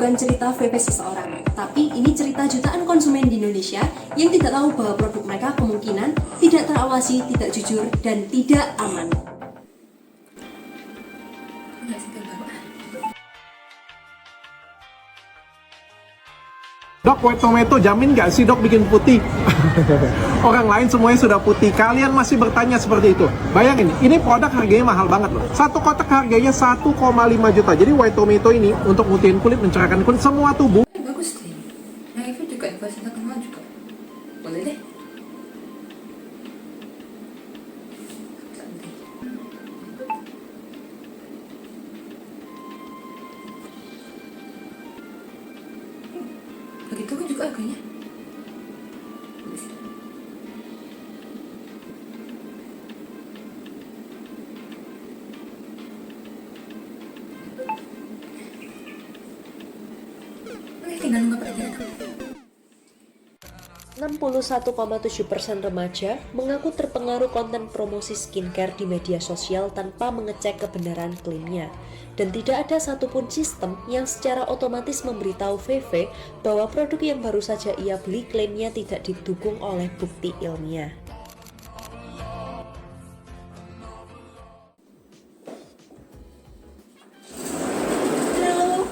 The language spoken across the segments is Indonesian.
bukan cerita VP seseorang, tapi ini cerita jutaan konsumen di Indonesia yang tidak tahu bahwa produk mereka kemungkinan tidak terawasi, tidak jujur, dan tidak aman. Dok, white tomato jamin nggak sih dok bikin putih? Orang lain semuanya sudah putih, kalian masih bertanya seperti itu. Bayangin, ini produk harganya mahal banget loh. Satu kotak harganya 1,5 juta. Jadi white tomato ini untuk putihin kulit, mencerahkan kulit semua tubuh. Bagus deh. Yang itu juga investasi terkenal juga. Boleh deh. Begitu kan juga harganya. Tinggal nunggu perjalanan. 61,7% remaja mengaku terpengaruh konten promosi skincare di media sosial tanpa mengecek kebenaran klaimnya. Dan tidak ada satupun sistem yang secara otomatis memberitahu VV bahwa produk yang baru saja ia beli klaimnya tidak didukung oleh bukti ilmiah. Halo.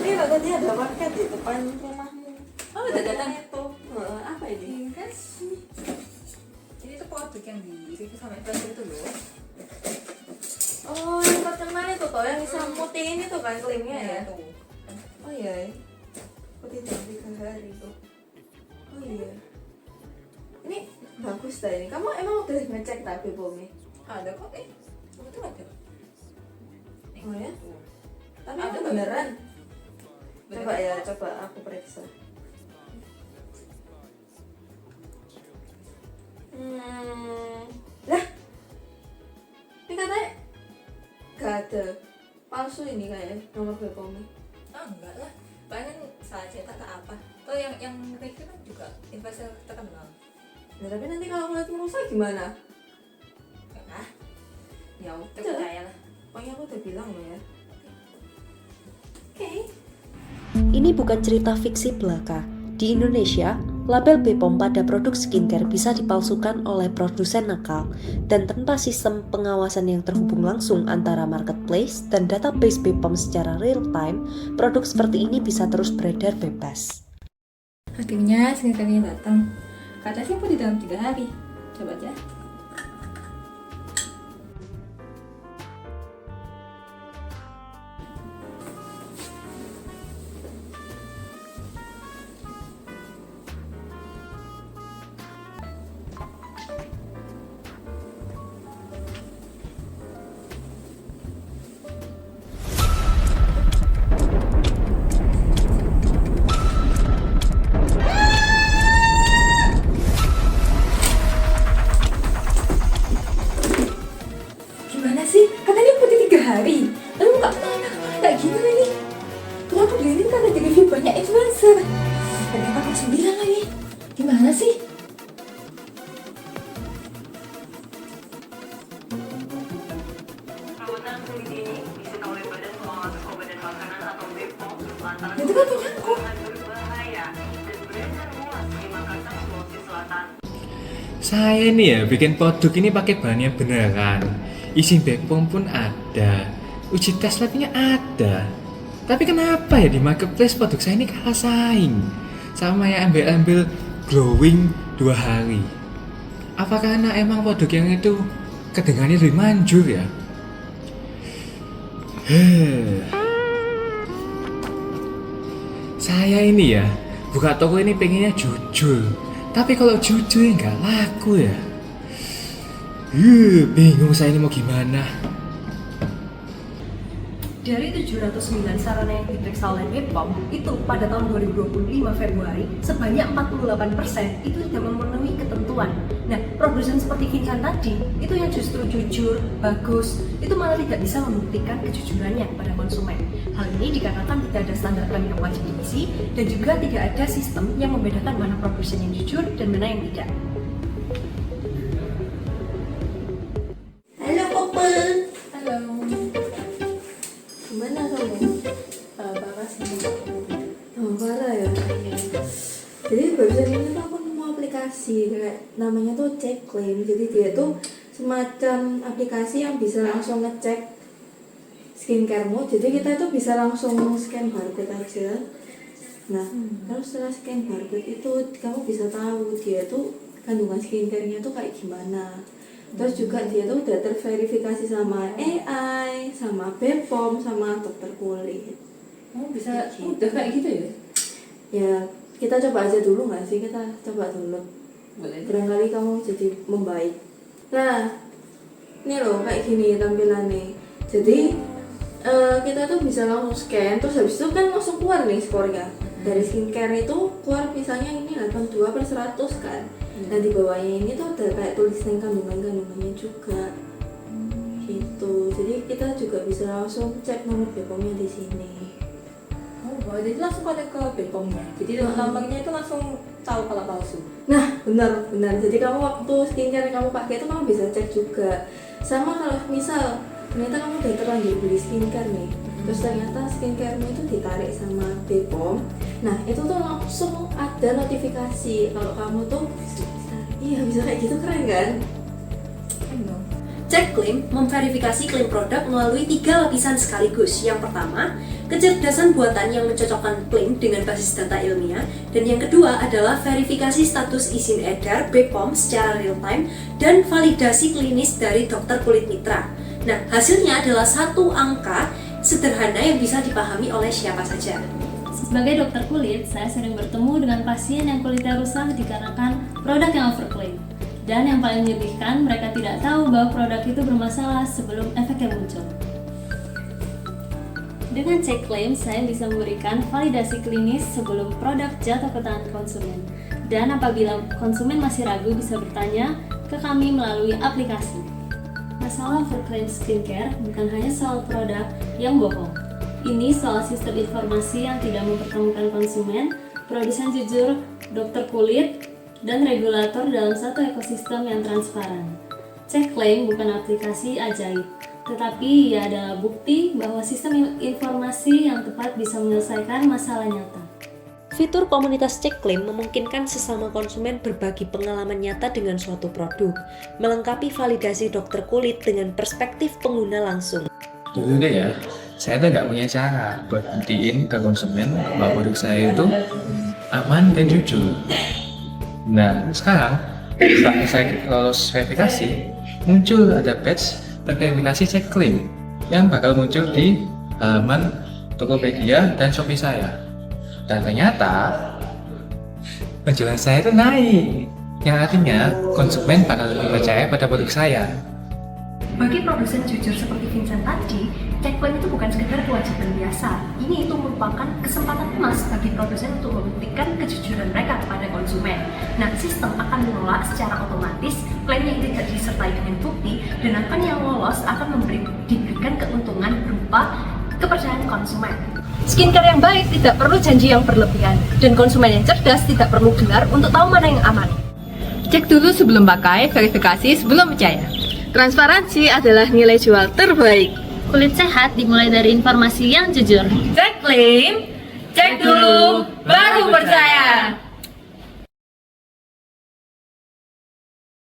Ini tadi ada paket di depan rumahmu. Oh, udah datang. Itu. Apa ini? Kasih. Ini tuh produk yang di review sama influencer itu loh. Oh, yang terkenal itu toh, yang hitam putih ini tuh kan klaimnya ya? Tuh. Oh iya, putih dalam 3 hari tuh. Oh iya. Ini bagus dah ini. Kamu emang udah ngecek tak BPOM-nya? Ada kok, itu ada. Oh ya? Tuh. Tapi Ada itu kok. beneran? Beneran Coba ya, kok. coba aku periksa. Lah, ini katanya gak ada, palsu ini kayaknya nomor BPOM-nya. Ah, enggak lah. Paling salah cetak atau apa. Tuh yang review kan juga investor terkenal. Nah tapi nanti kalau ngeliat rusak gimana? Enggak. Ya udah, Percaya lah. pokoknya aku udah bilang loh ya. Oke. Ini bukan cerita fiksi belaka. Di Indonesia, label BPOM pada produk skincare bisa dipalsukan oleh produsen nakal, dan tanpa sistem pengawasan yang terhubung langsung antara marketplace dan database BPOM secara real time, produk seperti ini bisa terus beredar bebas. Akhirnya skincare-nya datang. Kata sih di dalam 3 hari. Coba aja. Gimana sih? Katanya putih 3 hari. Lalu nggak pernah kayak gini nih. Tuh aku beli ini karena di review banyak influencer. Ternyata aku 9 lagi. Gimana sih? Itu kan punya aku. Saya nih ya bikin produk ini pakai bahannya beneran. Izin BPOM pun ada. Uji tes labnya ada. Tapi kenapa ya di marketplace produk saya ini kalah saing sama yang ambil glowing 2 hari? Apa karena emang produk yang itu kedengarannya lebih manjur ya? Saya ini ya buka toko ini pengennya jujur. Tapi kalau jujur nggak laku ya. Bingung saya ini mau gimana. Dari 709 sarana yang diperiksa oleh BPOM, itu pada tahun 2025 Februari, sebanyak 48% itu tidak memenuhi ketentuan. Nah, produsen seperti Vincent tadi, itu yang justru jujur, bagus, itu malah tidak bisa membuktikan kejujurannya kepada konsumen. Hal ini dikarenakan tidak ada standar klaim yang wajib diisi, dan juga tidak ada sistem yang membedakan mana produsen yang jujur dan mana yang tidak. Halo Papa. Halo. Gimana kamu? Apa sih? Check Claim. Jadi dia tuh semacam aplikasi yang bisa langsung ngecek skincaremu. Jadi kita itu bisa langsung scan barcode aja. Nah, terus setelah scan barcode itu kamu bisa tahu dia tuh kandungan skincare-nya tuh kayak gimana. Terus juga dia tuh udah terverifikasi sama AI, sama BPOM, sama dokter kulit. Oh, bisa udah kayak gitu ya? Ya, kita coba aja dulu nggak sih? Kita coba dulu. Boleh. Barangkali kamu jadi membaik. Nah, ini loh kayak gini tampilannya. Jadi kita tuh bisa langsung scan, terus habis itu kan langsung keluar nih skornya. Dari skincare itu keluar misalnya ini 82/100 kan. Nah di bawahnya ini tuh ada kayak tulisan kandungannya juga. Gitu. Jadi kita juga bisa langsung cek nomor BPOM-nya di sini. Oh, jadi langsung pada ke BPOM-nya. Jadi nomornya itu langsung tahu kalau palsu. Nah, benar. Jadi kamu waktu skincare yang kamu pakai itu kamu bisa cek juga. Sama kalau misal ternyata kamu udah terlanjur beli skincare nih, terus ternyata skincaremu itu ditarik sama BPOM. Nah, itu tuh langsung ada notifikasi kalau kamu tuh bisa kayak gitu, keren kan? Check Claim memverifikasi klaim produk melalui 3 lapisan sekaligus. Yang pertama, kecerdasan buatan yang mencocokkan klaim dengan basis data ilmiah. Dan yang kedua adalah verifikasi status izin edar BPOM secara real time dan validasi klinis dari dokter kulit mitra. Nah, hasilnya adalah satu angka sederhana yang bisa dipahami oleh siapa saja. Sebagai dokter kulit, saya sering bertemu dengan pasien yang kulitnya rusak dikarenakan produk yang overclaim. Dan yang paling menyedihkan, mereka tidak tahu bahwa produk itu bermasalah sebelum efeknya muncul. Dengan Check Claim, saya bisa memberikan validasi klinis sebelum produk jatuh ke tangan konsumen. Dan apabila konsumen masih ragu, bisa bertanya ke kami melalui aplikasi. Masalah overclaim skincare bukan hanya soal produk yang bohong. Ini soal sistem informasi yang tidak mempertemukan konsumen, produsen jujur, dokter kulit, dan regulator dalam satu ekosistem yang transparan. Check Claim bukan aplikasi ajaib, tetapi ia adalah bukti bahwa sistem informasi yang tepat bisa menyelesaikan masalah nyata. Fitur komunitas Check Claim memungkinkan sesama konsumen berbagi pengalaman nyata dengan suatu produk, melengkapi validasi dokter kulit dengan perspektif pengguna langsung. Dulu deh ya, saya tuh nggak punya cara buat buktiin ke konsumen bahwa produk saya itu aman dan jujur. Nah, sekarang setelah saya lolos verifikasi, muncul ada badge terverifikasi Check Claim yang bakal muncul di halaman Tokopedia dan Shopee saya. Dan ternyata penjualan saya itu naik, yang artinya konsumen bakal lebih percaya pada produk saya. Bagi produsen jujur seperti Vincent tadi, Check Claim itu bukan sekedar kewajiban biasa. Ini itu merupakan kesempatan emas bagi produsen untuk membuktikan kejujuran mereka kepada konsumen. Nah, sistem akan menolak secara otomatis klaim yang tidak disertai dengan bukti, dan akun yang lolos akan diberikan keuntungan berupa kepercayaan konsumen. Skincare yang baik tidak perlu janji yang berlebihan, dan konsumen yang cerdas tidak perlu gelar untuk tahu mana yang aman. Cek dulu sebelum pakai, verifikasi sebelum percaya. Transparansi adalah nilai jual terbaik. Kulit sehat dimulai dari informasi yang jujur. Check Claim, cek dulu, baru percaya.